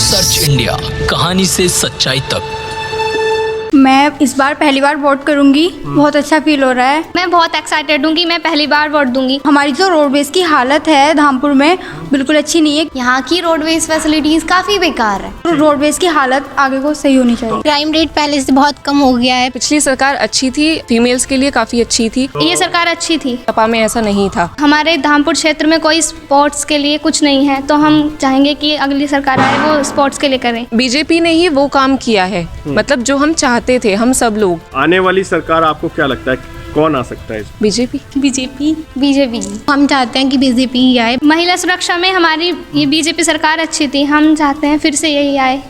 Search India, कहानी से सच्चाई तक। मैं इस बार पहली बार वोट करूंगी। बहुत अच्छा फील हो रहा है। मैं बहुत एक्साइटेड हूँ कि मैं पहली बार वोट दूंगी। हमारी जो रोडवेज की हालत है धामपुर में बिल्कुल अच्छी नहीं है। यहाँ की रोडवेज फैसिलिटीज काफी बेकार है। तो रोडवेज की हालत आगे को सही होनी चाहिए। क्राइम रेट पहले से बहुत कम हो गया है। पिछली सरकार अच्छी थी, फीमेल्स के लिए काफी अच्छी थी। ये सरकार अच्छी थी। सपा में ऐसा नहीं था। हमारे धामपुर क्षेत्र में कोई स्पोर्ट्स के लिए कुछ नहीं है, तो हम चाहेंगे कि अगली सरकार आए वो स्पोर्ट्स के लिए करें। बीजेपी ने ही वो काम किया है, मतलब जो हम चाहते थे हम सब लोग। आने वाली सरकार आपको क्या लगता है कौन आ सकता है? बीजेपी हम चाहते हैं कि बीजेपी ही आए। महिला सुरक्षा में हमारी ये बीजेपी सरकार अच्छी थी, हम चाहते हैं फिर से यही आए।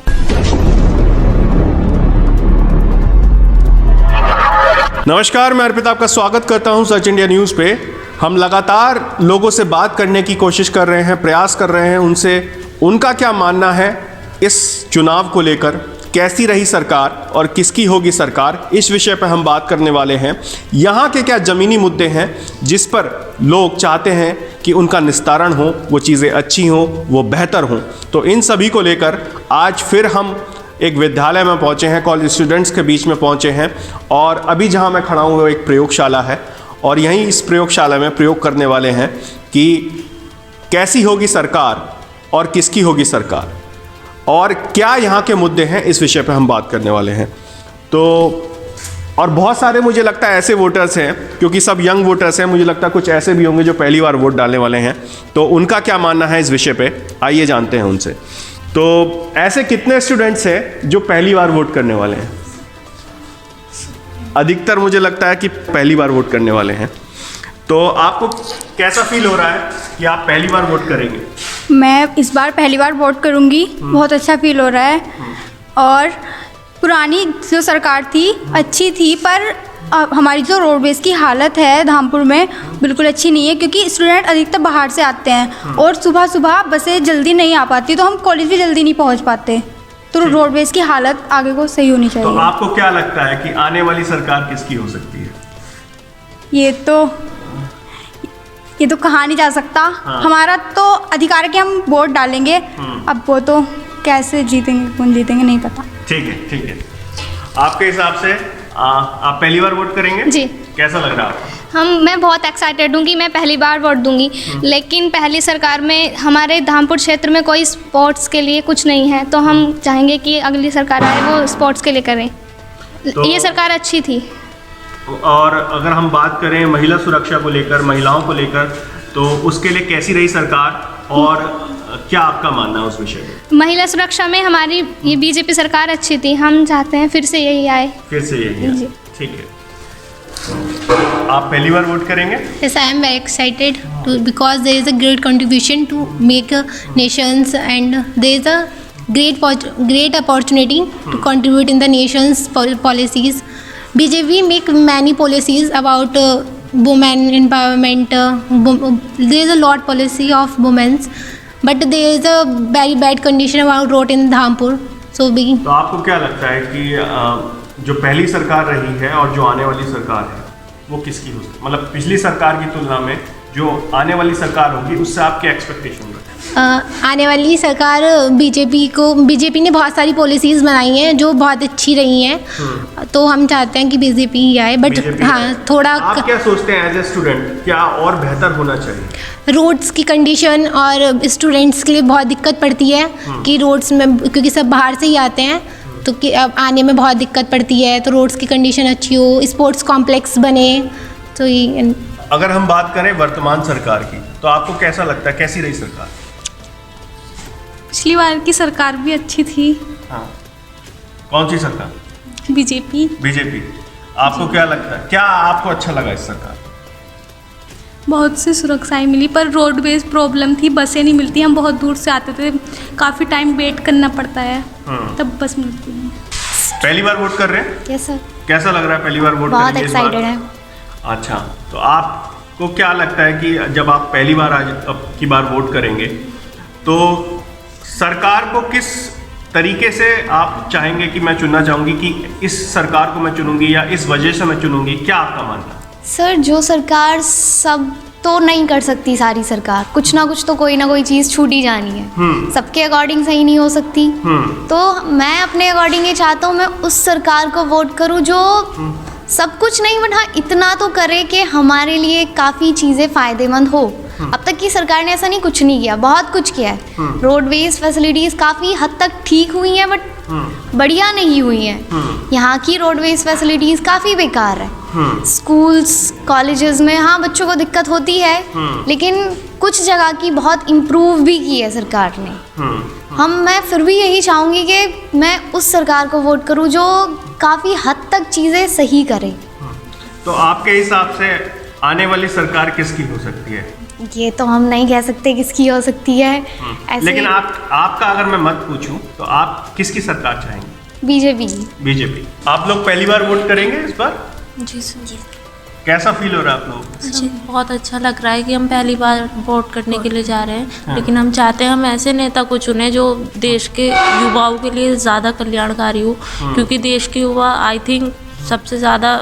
नमस्कार, मैं अर्पित आपका स्वागत करता हूं सर्च इंडिया न्यूज़ पे। हम लगातार लोगों से बात करने की कोशिश कर रहे हैं, प्रयास कर रहे हैं उनसे, उनका क्या मानना है इस चुनाव को लेकर, कैसी रही सरकार और किसकी होगी सरकार, इस विषय पर हम बात करने वाले हैं। यहाँ के क्या ज़मीनी मुद्दे हैं जिस पर लोग चाहते हैं कि उनका निस्तारण हो, वो चीज़ें अच्छी हों, वो बेहतर हों। तो इन सभी को लेकर आज फिर हम एक विद्यालय में पहुँचे हैं, कॉलेज स्टूडेंट्स के बीच में पहुँचे हैं। और अभी जहाँ मैं खड़ा हूँ वो एक प्रयोगशाला है और यहीं इस प्रयोगशाला में प्रयोग करने वाले हैं कि कैसी होगी सरकार और किसकी होगी सरकार और क्या यहाँ के मुद्दे हैं, इस विषय पे हम बात करने वाले हैं। तो और बहुत सारे मुझे लगता है ऐसे वोटर्स हैं, क्योंकि सब यंग वोटर्स हैं, मुझे लगता है कुछ ऐसे भी होंगे जो पहली बार वोट डालने वाले हैं। तो उनका क्या मानना है इस विषय पे, आइए जानते हैं उनसे। तो ऐसे कितने स्टूडेंट्स हैं जो पहली बार वोट करने वाले हैं? अधिकतर मुझे लगता है कि पहली बार वोट करने वाले हैं। तो आपको कैसा फील हो रहा है कि आप पहली बार वोट करेंगे? मैं इस बार पहली बार वोट करूंगी। बहुत अच्छा फील हो रहा है। और पुरानी जो सरकार थी अच्छी थी, पर हमारी जो रोडवेज की हालत है धामपुर में बिल्कुल अच्छी नहीं है, क्योंकि स्टूडेंट अधिकतर बाहर से आते हैं और सुबह सुबह बसें जल्दी नहीं आ पाती, तो हम कॉलेज भी जल्दी नहीं पहुंच पाते। तो रोडवेज की हालत आगे को सही होनी चाहिए। तो आपको क्या लगता है कि आने वाली सरकार किसकी हो सकती है? ये तो कहा नहीं जा सकता। हाँ। हमारा तो अधिकार है कि हम वोट डालेंगे। अब वो तो कैसे जीतेंगे, कौन जीतेंगे नहीं पता। ठीक है, ठीक है। आपके हिसाब से आप पहली बार वोट करेंगे? जी। कैसा लग रहा है आपको? मैं बहुत एक्साइटेड हूँ कि मैं पहली बार वोट दूंगी, लेकिन पहली सरकार में हमारे धामपुर क्षेत्र में कोई स्पोर्ट्स के लिए कुछ नहीं है, तो हम चाहेंगे कि अगली सरकार आए वो स्पोर्ट्स के लिए करें। ये सरकार अच्छी थी। और अगर हम बात करें महिला सुरक्षा को लेकर, महिलाओं को लेकर, तो उसके लिए कैसी रही सरकार और क्या आपका मानना है उस विषय में? महिला सुरक्षा में हमारी ये बीजेपी सरकार अच्छी थी, हम चाहते हैं फिर से यही आए। फिर से यही है। जी। ठीक है। आप पहली बार वोट करेंगे? Yes, I am very excited because there is a great contribution to make nations, and there is a great opportunity to contribute in the nation's policies. BJP make many policies about women empowerment. There is a lot policy of women's, but there is a very bad condition about road in Dhampur. So तो आपको क्या लगता है कि जो पहली सरकार रही है और जो आने वाली सरकार है वो किसकी हो सकती है? मतलब पिछली सरकार की तुलना में जो आने वाली सरकार होगी उससे आपके एक्सपेक्टेशन है? आने वाली सरकार बीजेपी ने बहुत सारी पॉलिसीज़ बनाई हैं जो बहुत अच्छी रही हैं, तो हम चाहते हैं कि बीजेपी ही आए। बट हाँ, थोड़ा आप क्या सोचते हैं एज ए स्टूडेंट, क्या और बेहतर होना चाहिए? रोड्स की कंडीशन और स्टूडेंट्स के लिए बहुत दिक्कत पड़ती है कि रोड्स में, क्योंकि सब बाहर से ही आते हैं, तो कि अब आने में बहुत दिक्कत पड़ती है। तो रोड्स की कंडीशन अच्छी हो, स्पोर्ट्स कॉम्प्लेक्स बने, तो ये। अगर हम बात करें वर्तमान सरकार की, तो आपको कैसा लगता है, कैसी रही सरकार? पिछली बार की सरकार भी अच्छी थी। हाँ। कौन सी सरकार? बीजेपी। आपको क्या लगता है, क्या आपको अच्छा लगा इस सरकार? बहुत सी सुरक्षाएं मिली, पर रोडवेज प्रॉब्लम थी, बसें नहीं मिलती। हम बहुत दूर से आते थे, काफ़ी टाइम वेट करना पड़ता है, तब बस मिलती है। पहली बार वोट कर रहे हैं? Yes sir. कैसा लग रहा है पहली बार वोट बहुत करेंगे इस बार? एक्साइटेड है। अच्छा, तो आपको क्या लगता है कि जब आप पहली बार अब की बार वोट करेंगे तो सरकार को किस तरीके से आप चाहेंगे कि मैं चुनना चाहूँगी कि इस सरकार को मैं चुनूंगी या इस वजह से मैं चुनूंगी, क्या आपका मानना है? सर, जो सरकार सब तो नहीं कर सकती सारी सरकार, कुछ ना कुछ तो कोई ना कोई चीज़ छूट ही जानी है, सबके अकॉर्डिंग सही नहीं हो सकती। तो मैं अपने अकॉर्डिंग ये चाहता हूँ मैं उस सरकार को वोट करूँ जो सब कुछ नहीं बट हाँ इतना तो करे कि हमारे लिए काफ़ी चीज़ें फ़ायदेमंद हो। अब तक की सरकार ने ऐसा नहीं कुछ नहीं किया, बहुत कुछ किया है। रोडवेज फैसिलिटीज़ काफ़ी हद तक ठीक हुई हैं बट बढ़िया नहीं हुई हैं। यहाँ की रोडवेज फैसिलिटीज़ काफ़ी बेकार है। स्कूल्स कॉलेजेस में हाँ बच्चों को दिक्कत होती है लेकिन कुछ जगह की बहुत इम्प्रूव भी की है सरकार ने। मैं फिर भी यही चाहूँगी कि मैं उस सरकार को वोट करूँ जो काफ़ी हद तक चीज़ें सही करे। तो आपके हिसाब से आने वाली सरकार किसकी हो सकती है? ये तो हम नहीं कह सकते किसकी हो सकती है ऐसे। लेकिन आपका अगर मैं मत पूछूं तो आप किसकी सरकार चाहेंगे? बीजेपी। आप लोग पहली बार वोट करेंगे इस बार? जी सर। कैसा फील हो रहा है आप लोगों को? सर बहुत अच्छा लग रहा है कि हम पहली बार वोट करने के लिए जा रहे हैं। लेकिन हम चाहते हैं हम ऐसे नेता को चुने जो देश के युवाओं के लिए ज़्यादा कल्याणकारी हो, क्योंकि देश के युवा आई थिंक सबसे ज़्यादा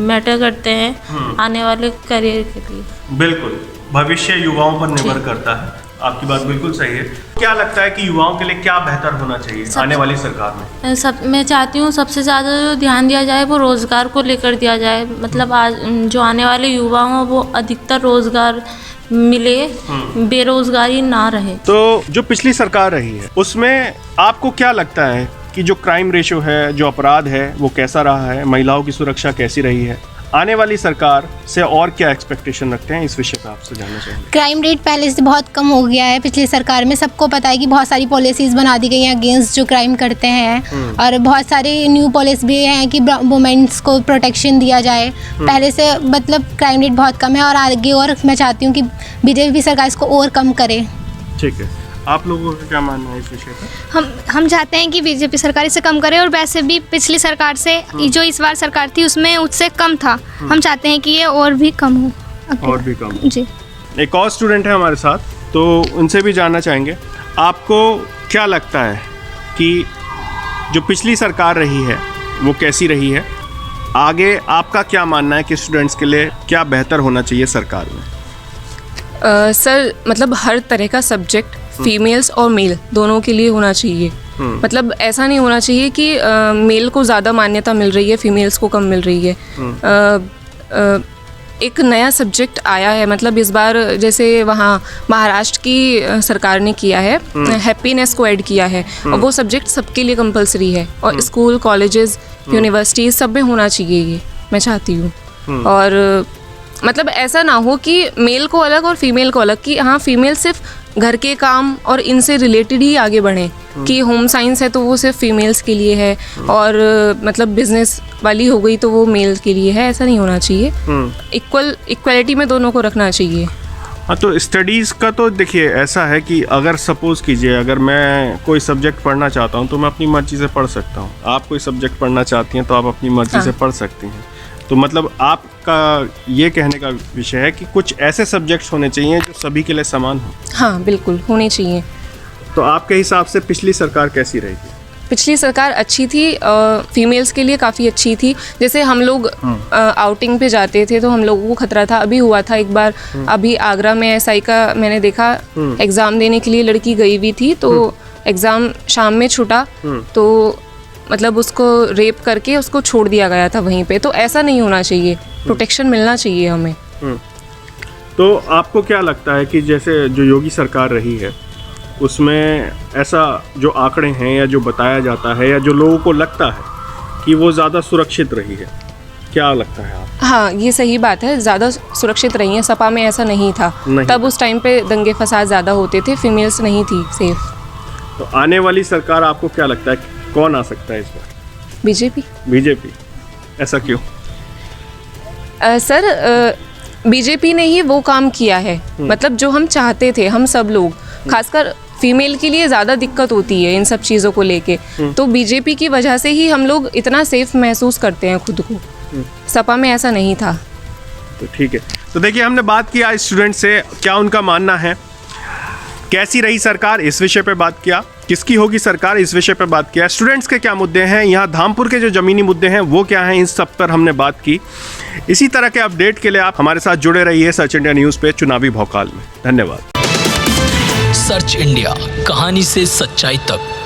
मैटर करते हैं आने वाले करियर के लिए। बिल्कुल, भविष्य युवाओं पर निर्भर करता है। आपकी बात बिल्कुल सही है। क्या लगता है कि युवाओं के लिए क्या बेहतर होना चाहिए आने वाली सरकार में? मैं चाहती हूँ सबसे ज़्यादा जो ध्यान दिया जाए वो रोज़गार को लेकर दिया जाए। मतलब आज जो आने वाले युवा हों वो अधिकतर रोज़गार मिले, बेरोजगारी ना रहे। तो जो पिछली सरकार रही है उसमें आपको क्या लगता है कि जो क्राइम रेशो है, जो अपराध है वो कैसा रहा है, महिलाओं की सुरक्षा कैसी रही है? आने वाली सरकार से और क्या एक्सपेक्टेशन रखते हैं, इस विषय पर आपसे जानना चाहेंगे। क्राइम रेट पहले से बहुत कम हो गया है पिछली सरकार में। सबको पता है कि बहुत सारी पॉलिसीज़ बना दी गई हैं अगेंस्ट जो क्राइम करते हैं और बहुत सारे न्यू पॉलिसी भी हैं कि वुमेन्स को प्रोटेक्शन दिया जाए। पहले से मतलब क्राइम रेट बहुत कम है और आगे और मैं चाहती हूँ कि बीजेपी सरकार इसको और कम करे। ठीक है, आप लोगों का क्या मानना है इस विषय पर? हम चाहते हैं कि बीजेपी सरकार इसे कम करे और वैसे भी पिछली सरकार से जो इस बार सरकार थी उसमें उससे कम था। हम चाहते हैं कि ये और भी कम हो। और भी कम जी। एक और स्टूडेंट है हमारे साथ, तो उनसे भी जानना चाहेंगे आपको क्या लगता है कि जो पिछली सरकार रही है वो कैसी रही है? आगे आपका क्या मानना है कि स्टूडेंट्स के लिए क्या बेहतर होना चाहिए सरकार में? सर मतलब हर तरह का सब्जेक्ट फीमेल्स और मेल दोनों के लिए होना चाहिए। मतलब ऐसा नहीं होना चाहिए कि मेल को ज़्यादा मान्यता मिल रही है, फीमेल्स को कम मिल रही है। एक नया सब्जेक्ट आया है, मतलब इस बार जैसे वहाँ महाराष्ट्र की सरकार ने किया है, हैप्पीनेस को ऐड किया है और वो सब्जेक्ट सबके लिए कंपलसरी है और स्कूल कॉलेजेस यूनिवर्सिटीज़ सब में होना चाहिए, ये मैं चाहती हूँ। और मतलब ऐसा ना हो कि मेल को अलग और फीमेल को अलग, कि हाँ फीमेल सिर्फ घर के काम और इनसे रिलेटेड ही आगे बढ़ें, कि होम साइंस है तो वो सिर्फ फीमेल्स के लिए है और मतलब बिजनेस वाली हो गई तो वो मेल के लिए है। ऐसा नहीं होना चाहिए, इक्वलिटी में दोनों को रखना चाहिए। हाँ, तो स्टडीज़ का तो देखिए ऐसा है कि अगर सपोज़ कीजिए अगर मैं कोई सब्जेक्ट पढ़ना चाहता हूँ तो मैं अपनी मर्ज़ी से पढ़ सकता हूँ। आप कोई सब्जेक्ट पढ़ना चाहती हैं तो आप अपनी मर्ज़ी से पढ़ सकती हैं। तो मतलब आपका ये कहने का विषय है कि कुछ ऐसे सब्जेक्ट्स होने चाहिए जो सभी के लिए समान हो। हाँ बिल्कुल होने चाहिए। तो आपके हिसाब से पिछली सरकार कैसी रहेगी? पिछली सरकार अच्छी थी, फीमेल्स के लिए काफ़ी अच्छी थी। जैसे हम लोग आउटिंग पे जाते थे तो हम लोगों को खतरा था। अभी हुआ था एक बार, अभी आगरा में SI का मैंने देखा, एग्ज़ाम देने के लिए लड़की गई हुई थी तो एग्ज़ाम शाम में छूटा तो मतलब उसको रेप करके उसको छोड़ दिया गया था वहीं पे। तो ऐसा नहीं होना चाहिए, प्रोटेक्शन मिलना चाहिए हमें। तो आपको क्या लगता है कि जैसे जो योगी सरकार रही है उसमें ऐसा जो आंकड़े हैं या जो बताया जाता है या जो लोगों को लगता है कि वो ज़्यादा सुरक्षित रही है, क्या लगता है आप? हाँ ये सही बात है, ज़्यादा सुरक्षित रही हैं। सपा में ऐसा नहीं था, तब उस टाइम पे दंगे फसाद ज़्यादा होते थे, फीमेल्स नहीं थी सेफ। तो आने वाली सरकार आपको क्या लगता है कौन आ सकता है इस बार? बीजेपी। ऐसा क्यों? सर बीजेपी ने ही वो काम किया है, मतलब जो हम चाहते थे, हम सब लोग, खासकर फीमेल के लिए ज़्यादा दिक्कत होती है इन सब चीज़ों को लेके, तो बीजेपी की वजह से ही हम लोग इतना सेफ महसूस करते हैं खुद को। सपा में ऐसा नहीं था। तो ठीक है, तो देखिए हमने बात किया स्टूडेंट से, क्या उनका मानना है कैसी रही सरकार, इस विषय पे बात किया। किसकी होगी सरकार, इस विषय पे बात किया। स्टूडेंट्स के क्या मुद्दे हैं, यहाँ धामपुर के जो ज़मीनी मुद्दे हैं वो क्या हैं, इन सब पर हमने बात की। इसी तरह के अपडेट के लिए आप हमारे साथ जुड़े रहिए सर्च इंडिया न्यूज़ पे चुनावी भौकाल में। धन्यवाद। सर्च इंडिया, कहानी से सच्चाई तक।